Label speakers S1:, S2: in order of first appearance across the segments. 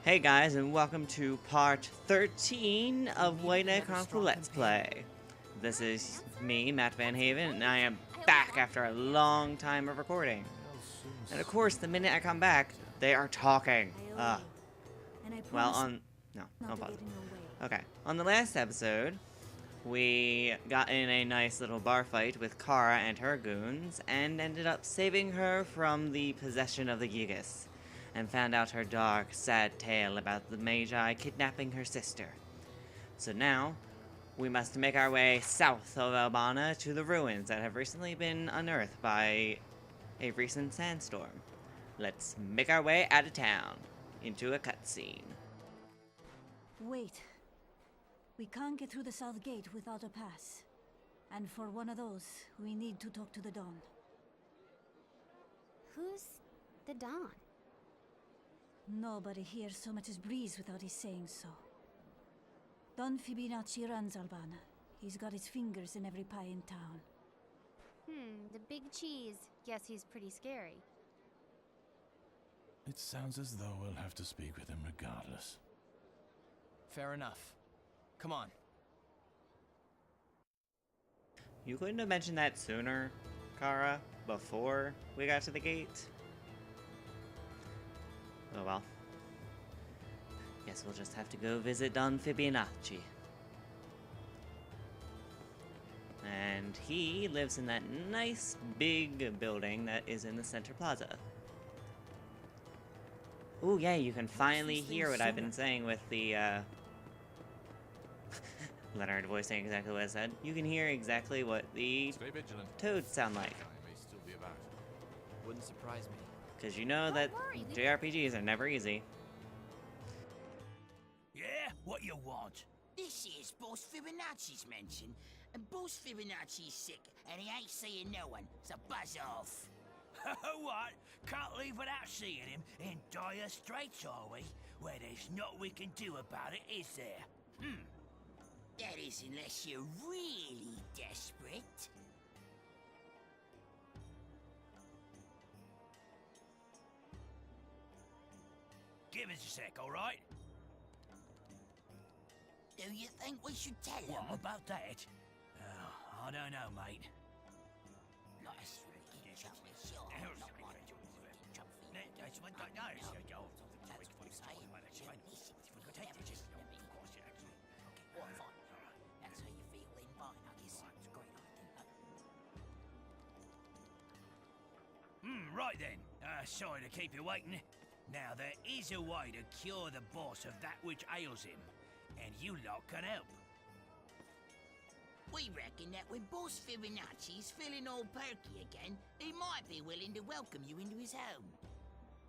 S1: Hey guys, and welcome to part 13 of White Knight Chronicles Let's Play. This is me, Matt Van Haven, and I am back after a long time of recording. And of course, the minute I come back, they are talking. No, don't pause it. Okay, on the last episode, we got in a nice little bar fight with Kara and her goons, and ended up saving her from the possession of the Gigas, and found out her dark, sad tale about the Magi kidnapping her sister. So now, we must make our way south of Albana to the ruins that have recently been unearthed by a recent sandstorm. Let's make our way out of town, into a cutscene.
S2: Wait. We can't get through the south gate without a pass. And for one of those, we need to talk to the Don.
S3: Who's the Don?
S2: Nobody here so much as breathes without his saying so. Don Phibianacci runs Albana. He's got his fingers in every pie in town.
S3: The big cheese. Guess he's pretty scary.
S4: It sounds as though we'll have to speak with him regardless.
S5: Fair enough. Come on.
S1: You couldn't have mentioned that sooner, Kara, before we got to the gate? Oh well. Guess we'll just have to go visit Don Phibianacci. And he lives in that nice big building that is in the center plaza. Ooh, yeah, you can finally hear what I've been saying with the, Leonard voicing exactly what I said. You can hear exactly what the toads sound like.
S5: Wouldn't surprise me.
S1: Because you know that JRPGs are never easy.
S6: Yeah? What you want? This is Boss Phibianacci's mansion, and Boss Phibianacci's sick, and he ain't seeing no one, so buzz off. What? Can't leave without seeing him? In dire straits, are we? Well, there's naught we can do about it, is there? That is, unless you're really desperate. Give us a sec, all right? Do you think we should tell him? What about that? I don't know, mate. Nice. Right then. Sorry to keep you waiting. Now, there is a way to cure the boss of that which ails him, and you lot can help. We reckon that when Boss Phibianacci's feeling all perky again, he might be willing to welcome you into his home.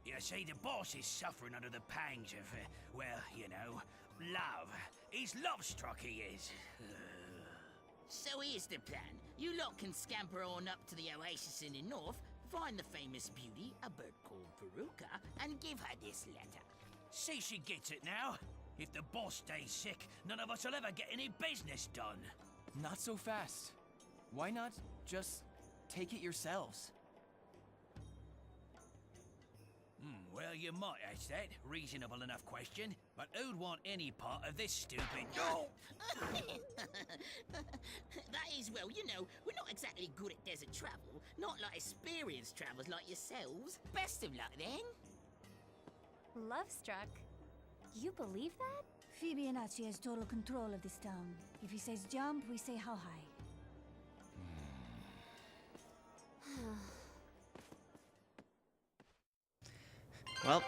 S6: You see, the boss is suffering under the pangs of, well, you know, love. He's love-struck, he is. So here's the plan. You lot can scamper on up to the oasis in the north, find the famous beauty, a bird called Veruca, and give her this letter. See she gets it now. If the boss stays sick, none of us will ever get any business done.
S5: Not so fast. Why not just take it yourselves?
S6: Well, you might ask that. Reasonable enough question. But who'd want any part of this stupid... No! That is, well, you know, we're not exactly good at desert travel. Not like experienced travelers like yourselves. Best of luck, then.
S3: Love struck. You believe that?
S2: Phibianacci has total control of this town. If he says jump, we say how high.
S1: Well,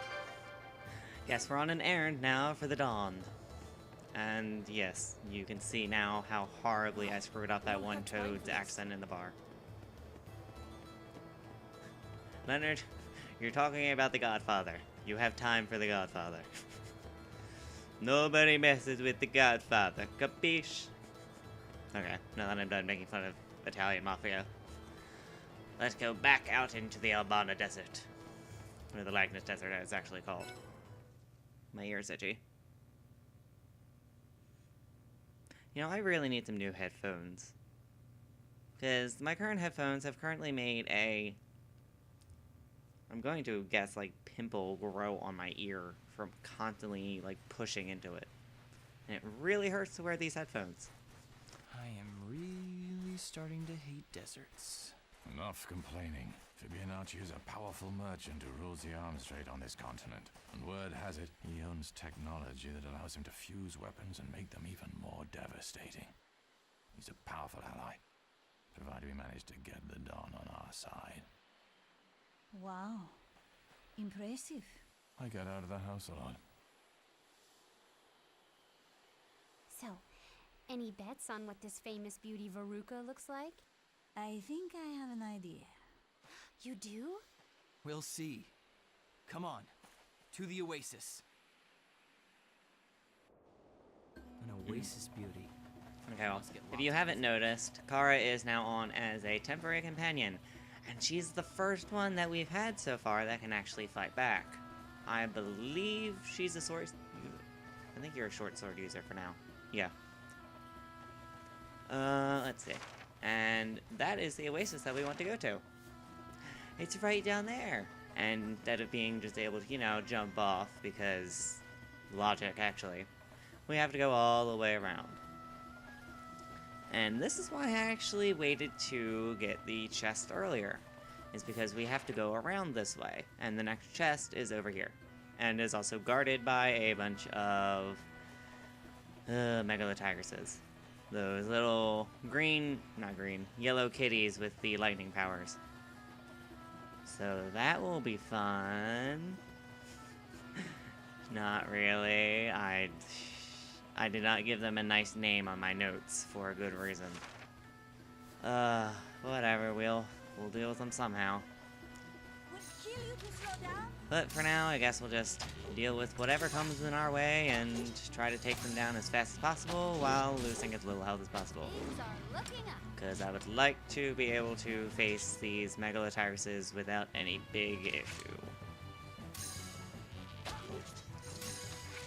S1: guess we're on an errand now for the Dawn. And yes, you can see now how horribly I screwed up that one Toad's accent in the bar. Leonard, you're talking about the Godfather. You have time for the Godfather. Nobody messes with the Godfather, capiche? Okay, now that I'm done making fun of Italian Mafia, let's go back out into the Albana Desert. Or the Lagnus Desert, as it's actually called. My ear's itchy. You know, I really need some new headphones. Because my current headphones have currently made a I'm going to guess, like, pimple grow on my ear from constantly, like, pushing into it. And it really hurts to wear these headphones.
S5: I am really starting to hate deserts.
S4: Enough complaining. Phibianacci is a powerful merchant who rules the arms trade on this continent. And word has it, he owns technology that allows him to fuse weapons and make them even more devastating. He's a powerful ally, provided we manage to get the Dawn on our side.
S2: Wow. Impressive.
S4: I get out of the house a lot.
S3: So, any bets on what this famous beauty Veruca looks like?
S2: I think I have an idea.
S3: You do?
S5: We'll see. Come on, to the oasis. An oasis beauty.
S1: Okay, well, if you haven't noticed, Kara is now on as a temporary companion, and she's the first one that we've had so far that can actually fight back. I believe she's a sword... I think you're a short sword user for now. Yeah. Let's see. And that is the oasis that we want to go to. It's right down there. And instead of being just able to, you know, jump off, because logic, actually, we have to go all the way around. And this is why I actually waited to get the chest earlier. Is because we have to go around this way. And the next chest is over here. And is also guarded by a bunch of megalotigruses. Those little yellow kitties with the lightning powers. So that will be fun. Not really. I did not give them a nice name on my notes for a good reason. Whatever, we'll deal with them somehow.
S2: Would kill you to slow down?
S1: But for now, I guess we'll just deal with whatever comes in our way and try to take them down as fast as possible while losing as little health as possible.
S3: Things are looking up.
S1: Because I would like to be able to face these megalotigruses without any big issue.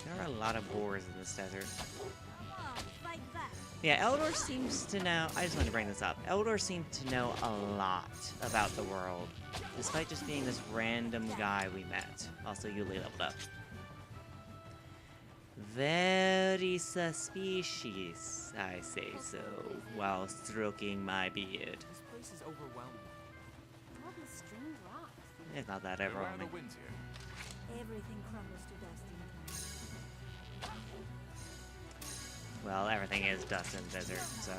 S1: There are a lot of boars in this desert.
S2: Come on, fight back.
S1: Yeah, Eldor seems to know... I just wanted to bring this up. Eldor seems to know a lot about the world, despite just being this random guy we met. Also, Yuli leveled up. Very suspicious, I say so, while stroking my beard.
S5: This place is overwhelming.
S3: All these strange rocks.
S1: It's not that
S4: There are no
S1: overwhelming.
S4: winds here.
S2: Everything crumbles to dust in time.
S1: Well, everything is dust in the desert, so...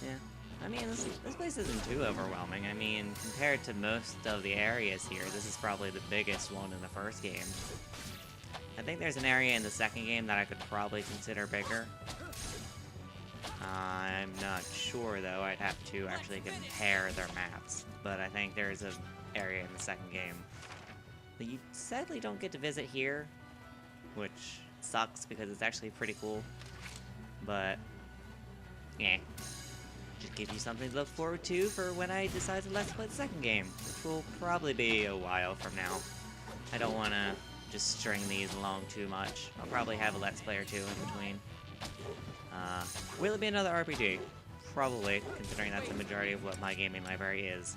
S1: Yeah. I mean, this place isn't too overwhelming. I mean, compared to most of the areas here, this is probably the biggest one in the first game. I think there's an area in the second game that I could probably consider bigger. I'm not sure, though. I'd have to actually compare their maps. But I think there's an area in the second game that you sadly don't get to visit here, which sucks because it's actually pretty cool. But, yeah. Just give you something to look forward to for when I decide to let's play the second game, which will probably be a while from now. I don't want to just string these along too much. I'll probably have a let's play or two in between. Will it be another RPG? Probably, considering that's the majority of what my gaming library is.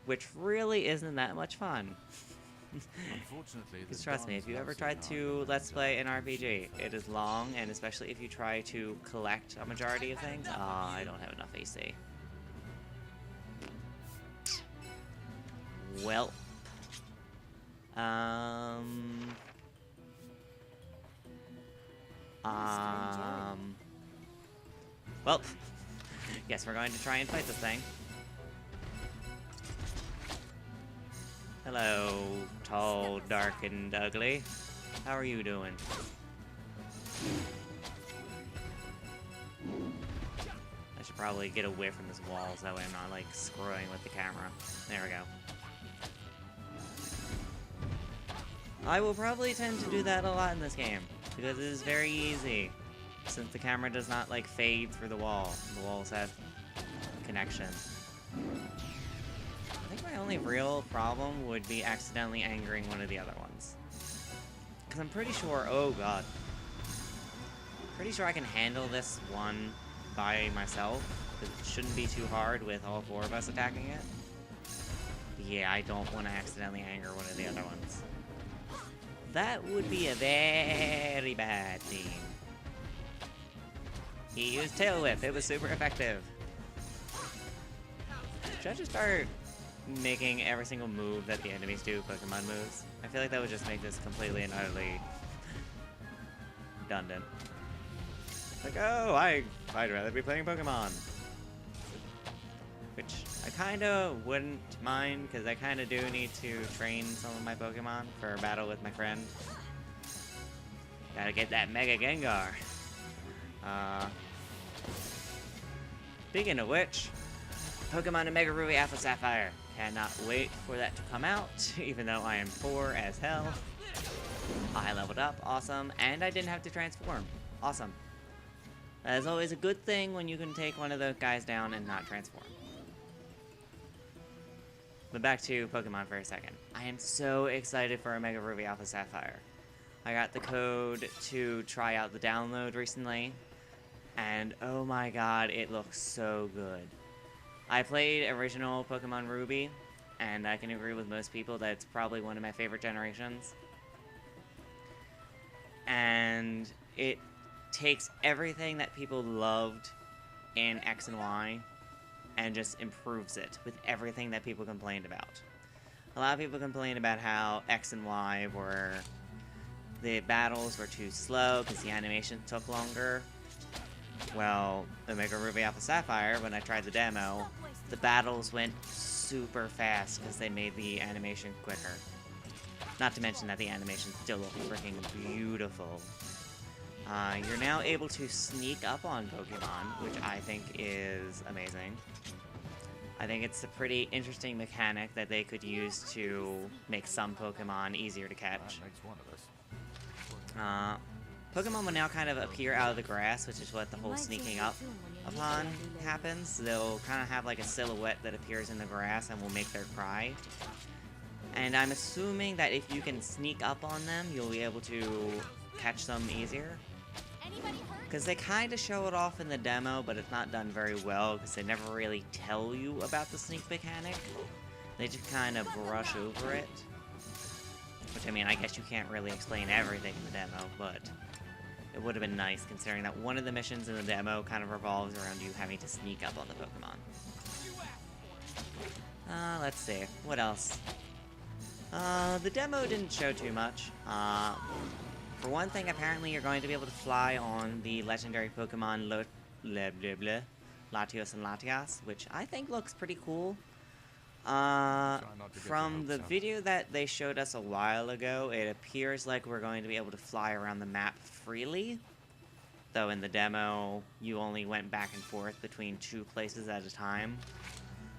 S1: Which really isn't that much fun.
S4: Unfortunately,
S1: Because trust me, if you ever tried to let's play an RPG, it is long, and especially if you try to collect a majority of things, I don't have enough AC. Well. Well, guess we're going to try and fight this thing. Hello, tall, dark, and ugly. How are you doing? I should probably get away from this wall so that way I'm not, like, screwing with the camera. There we go. I will probably tend to do that a lot in this game, because it is very easy, since the camera does not, like, fade through the wall. The walls have connection. I think my only real problem would be accidentally angering one of the other ones. Because I'm pretty sure, oh god. Pretty sure I can handle this one by myself, because it shouldn't be too hard with all four of us attacking it. Yeah, I don't want to accidentally anger one of the other ones. That would be a very bad thing. He used Tail Whip. It was super effective. Should I just start making every single move that the enemies do Pokemon moves? I feel like that would just make this completely and utterly redundant. Like, oh, I'd rather be playing Pokemon. Which I kind of wouldn't mind, because I kind of do need to train some of my Pokemon for a battle with my friend. Gotta get that Mega Gengar. Speaking of which, Pokemon in Mega Ruby Alpha Sapphire. Cannot wait for that to come out, even though I am poor as hell. I leveled up, awesome, and I didn't have to transform. Awesome. That is always a good thing when you can take one of those guys down and not transform. But back to Pokemon for a second. I am so excited for a Mega Ruby Alpha Sapphire. I got the code to try out the download recently, and oh my god, it looks so good. I played original Pokemon Ruby, and I can agree with most people that it's probably one of my favorite generations. And it takes everything that people loved in X and Y and just improves it with everything that people complained about. A lot of people complained about how X and Y were... the battles were too slow because the animation took longer. Well, the Mega Ruby Alpha Sapphire, when I tried the demo, the battles went super fast because they made the animation quicker. Not to mention that the animation still looked freaking beautiful. You're now able to sneak up on Pokemon, which I think is amazing. I think it's a pretty interesting mechanic that they could use to make some Pokemon easier to catch. Pokemon will now kind of appear out of the grass, which is what the whole sneaking up upon happens. They'll kind of have like a silhouette that appears in the grass and will make their cry. And I'm assuming that if you can sneak up on them, you'll be able to catch them easier. Because they kind of show it off in the demo, but it's not done very well because they never really tell you about the sneak mechanic. They just kind of brush over it. Which, I mean, I guess you can't really explain everything in the demo, but it would have been nice considering that one of the missions in the demo kind of revolves around you having to sneak up on the Pokemon. Let's see. What else? The demo didn't show too much. For one thing, apparently you're going to be able to fly on the legendary Pokemon Latios and Latias, which I think looks pretty cool. From the video that they showed us a while ago, it appears like we're going to be able to fly around the map freely. Though in the demo, you only went back and forth between 2 places at a time.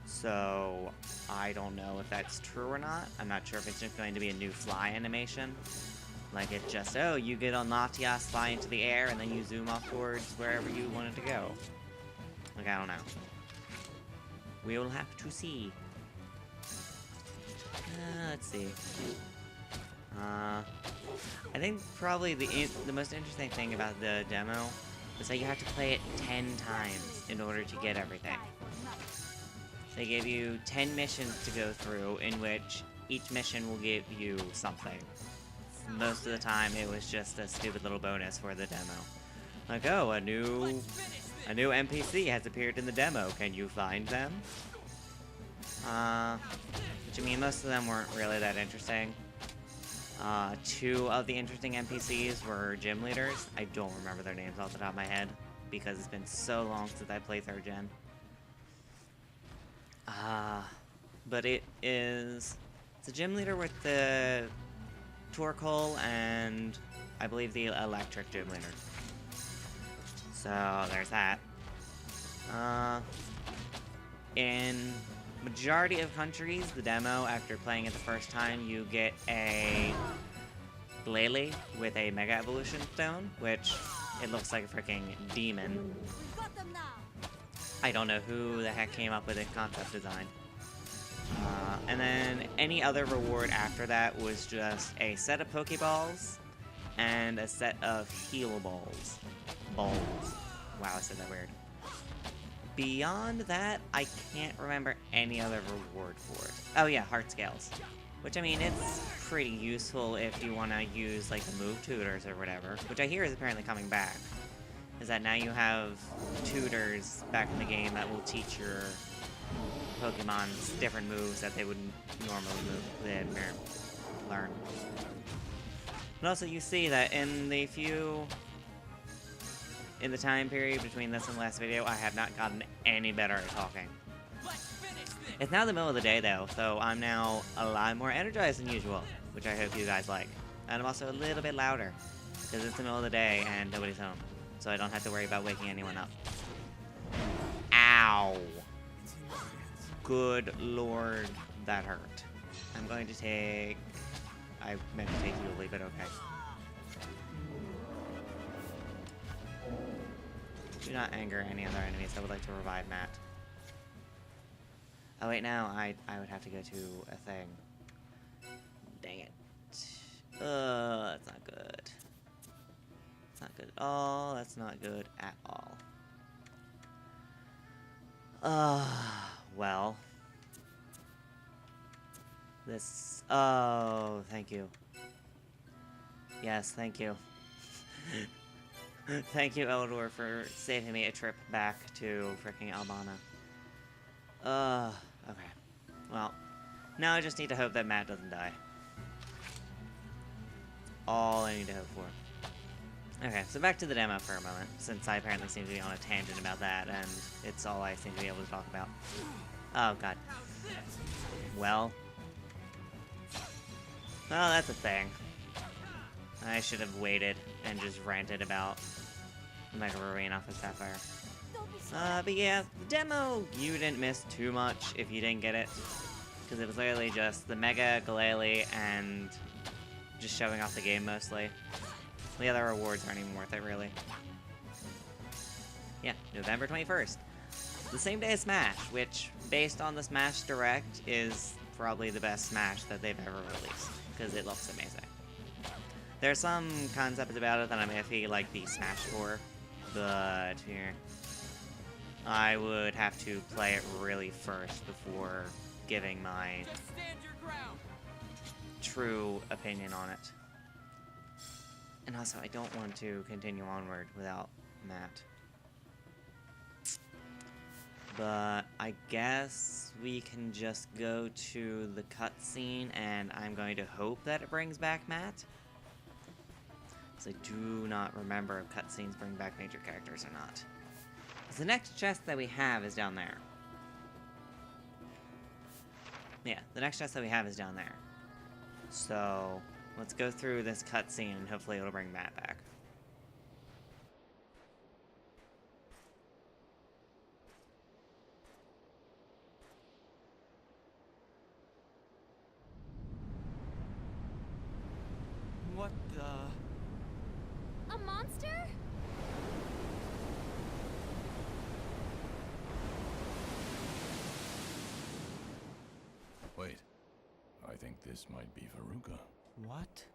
S1: So, I don't know if that's true or not. I'm not sure if it's just going to be a new fly animation. Like it just, oh, you get on Latias, fly into the air, and then you zoom off towards wherever you wanted to go. Like, I don't know. We will have to see. Let's see. I think probably the most interesting thing about the demo is that you have to play it 10 times in order to get everything. They give you 10 missions to go through, in which each mission will give you something. Most of the time, it was just a stupid little bonus for the demo. Like, oh, a new NPC has appeared in the demo. Can you find them? Which, I mean, most of them weren't really that interesting. 2 of the interesting NPCs were gym leaders. I don't remember their names off the top of my head, because it's been so long since I played 3rd Gen. But it's a gym leader with the Torkoal and I believe the electric gym leader. So there's that. In majority of countries, the demo, after playing it the first time, you get a Glalie with a Mega Evolution Stone, which it looks like a freaking demon. I don't know who the heck came up with the concept design. And then any other reward after that was just a set of Pokeballs and a set of Heal Balls. Wow, I said that weird. beyond that, I can't remember any other reward for it. Oh yeah, heart scales. Which, I mean, it's pretty useful if you want to use, like, the move tutors or whatever. Which I hear is apparently coming back. Is that now you have tutors back in the game that will teach your Pokemon's different moves that they wouldn't normally learn. And also, you see that in the time period between this and the last video, I have not gotten any better at talking. It's now the middle of the day, though, so I'm now a lot more energized than usual, which I hope you guys like. And I'm also a little bit louder, because it's the middle of the day and nobody's home, so I don't have to worry about waking anyone up. Ow! Good lord, that hurt. I'm going to take... I meant to take Yuli, but okay. Do not anger any other enemies. I would like to revive Matt. Oh wait, now I would have to go to a thing. Dang it. That's not good. That's not good at all. That's not good at all. Well. This... Oh, thank you. Yes, thank you. Thank you, Eldor, for saving me a trip back to fricking Albana. Okay. Well, now I just need to hope that Matt doesn't die. All I need to hope for. Okay, so back to the demo for a moment, since I apparently seem to be on a tangent about that, and it's all I seem to be able to talk about. Oh, God. Well, that's a thing. I should have waited and just ranted about Mega Ruin off of Sapphire. But yeah, the demo, you didn't miss too much if you didn't get it. Because it was literally just the Mega, Glalie, and just showing off the game mostly. The other rewards aren't even worth it, really. Yeah, November 21st. The same day as Smash, which, based on the Smash Direct, is probably the best Smash that they've ever released. Because it looks amazing. There are some concepts about it that I'm iffy, like the Smash score. But here, I would have to play it really first before giving my true opinion on it. And also, I don't want to continue onward without Matt. But I guess we can just go to the cutscene, and I'm going to hope that it brings back Matt. Because I do not remember if cutscenes bring back major characters or not. The next chest that we have is down there. Yeah, the next chest that we have is down there. So, let's go through this cutscene and hopefully it'll bring Matt back.
S5: What the...
S3: A monster?
S4: Wait. I think this might be Veruca.
S5: What?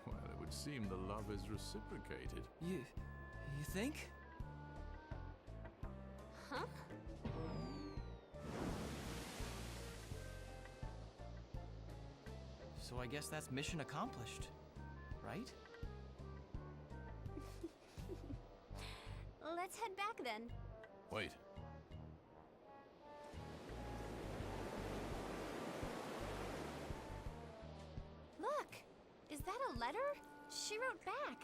S4: Well, it would seem the love is reciprocated.
S5: You think?
S3: Huh?
S5: So I guess that's mission accomplished, right?
S3: Let's head back then.
S4: Wait.
S3: Look! Is that a letter? She wrote back.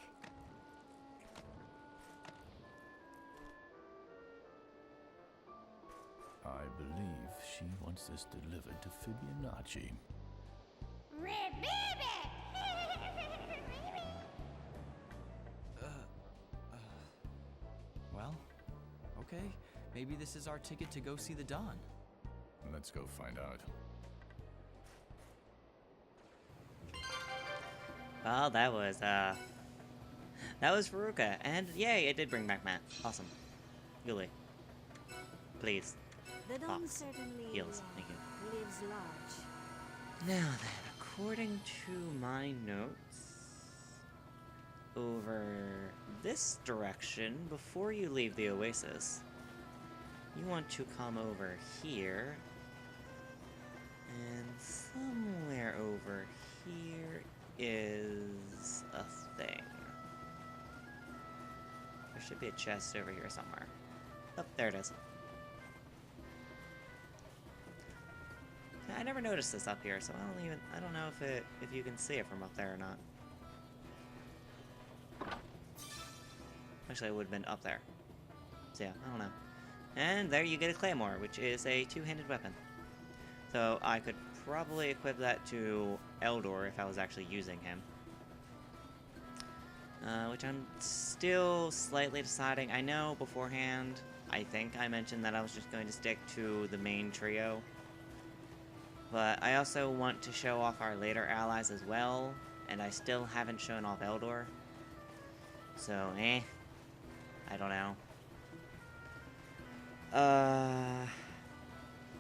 S4: I believe she wants this delivered to Phibianacci.
S5: Well, okay. Maybe this is our ticket to go see the Dawn.
S4: Let's go find out.
S1: Well, that was Veruca, and yay, it did bring back Matt. Awesome. Yuli. Please.
S2: The Dawn
S1: Fox.
S2: certainly
S1: Heals. Thank you.
S2: lives large.
S1: Now then, according to my notes, over this direction, before you leave the oasis, you want to come over here, and somewhere over here is a thing. There should be a chest over here somewhere. Oh, there it is. I never noticed this up here, so I don't know if you can see it from up there or not. Actually, it would have been up there. So yeah, I don't know. And there you get a claymore, which is a two-handed weapon. So I could probably equip that to Eldor if I was actually using him. Which I'm still slightly deciding. I know beforehand, I think I mentioned that I was just going to stick to the main trio. But I also want to show off our later allies as well, and I still haven't shown off Eldor. So, I don't know.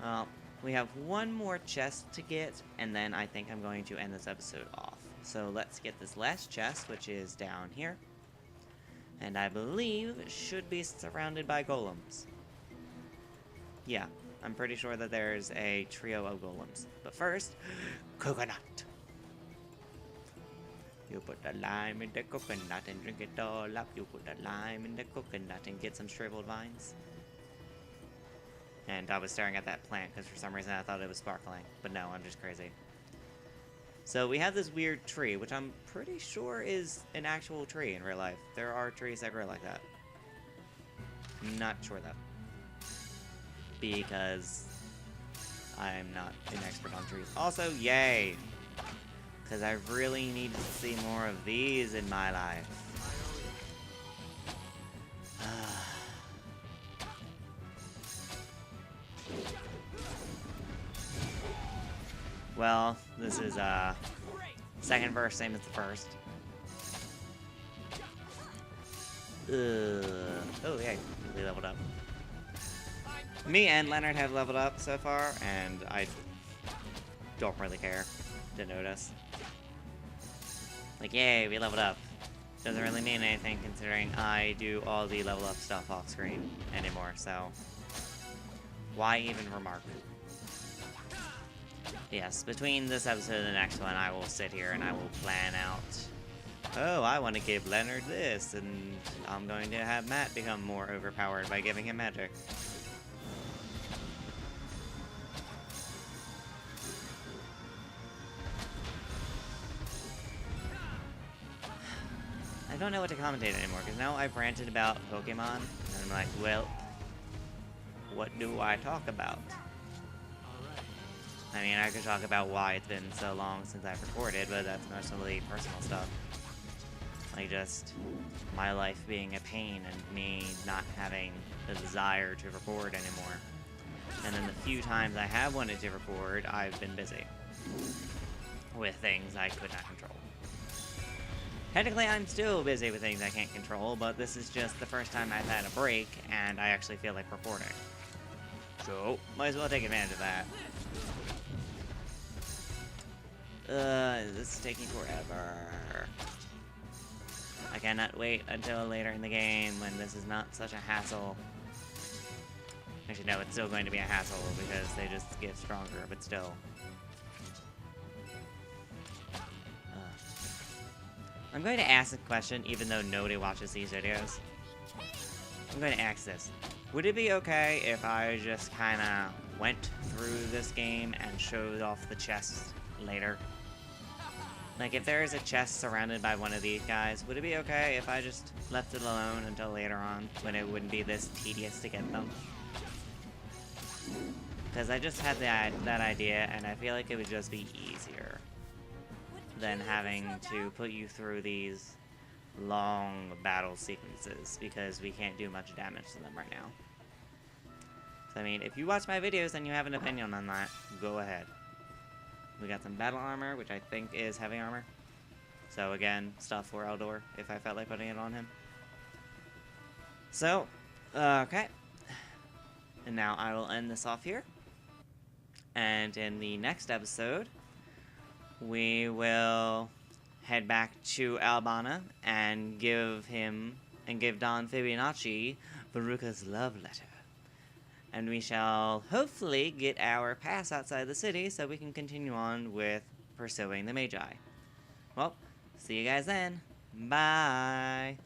S1: Well, we have one more chest to get, and then I think I'm going to end this episode off. So let's get this last chest, which is down here. And I believe it should be surrounded by golems. Yeah, I'm pretty sure that there's a trio of golems. But first, coconut. You put the lime in the coconut and drink it all up. You put the lime in the coconut and get some shriveled vines. And I was staring at that plant because for some reason I thought it was sparkling. But no, I'm just crazy. So we have this weird tree, which I'm pretty sure is an actual tree in real life. There are trees that grow like that. Not sure though. Because I'm not an expert on trees. Also, yay! Because I really need to see more of these in my life. Well, this is second verse, same as the first. Oh, yeah, we leveled up. Me and Leonard have leveled up so far, and I don't really care to notice. Like, yay, we leveled up. Doesn't really mean anything considering I do all the level up stuff off screen anymore, so why even remark? Yes, between this episode and the next one, I will sit here and I will plan out, oh, I want to give Leonard this, and I'm going to have Matt become more overpowered by giving him magic. I don't know what to commentate anymore, because now I've ranted about Pokemon, and I'm like, well, what do I talk about? I mean, I could talk about why it's been so long since I've recorded, but that's mostly personal stuff. Like, just my life being a pain and me not having the desire to record anymore. And then the few times I have wanted to record, I've been busy with things I could not control. Technically, I'm still busy with things I can't control, but this is just the first time I've had a break, and I actually feel like recording. So, might as well take advantage of that. This is taking forever. I cannot wait until later in the game when this is not such a hassle. Actually, no, it's still going to be a hassle because they just get stronger, but still. I'm going to ask a question even though nobody watches these videos. I'm going to ask this. Would it be okay if I just kind of went through this game and showed off the chests later? Like, if there is a chest surrounded by one of these guys, would it be okay if I just left it alone until later on, when it wouldn't be this tedious to get them? Because I just had that idea, and I feel like it would just be easier than having to put you through these long battle sequences, because we can't do much damage to them right now. So, I mean, if you watch my videos and you have an opinion on that, go ahead. We got some battle armor, which I think is heavy armor. So again, stuff for Eldor, if I felt like putting it on him. So, okay. And now I will end this off here. And in the next episode, we will head back to Albana and give Don Phibianacci Veruca's love letter. And we shall hopefully get our pass outside the city so we can continue on with pursuing the Magi. Well, see you guys then. Bye!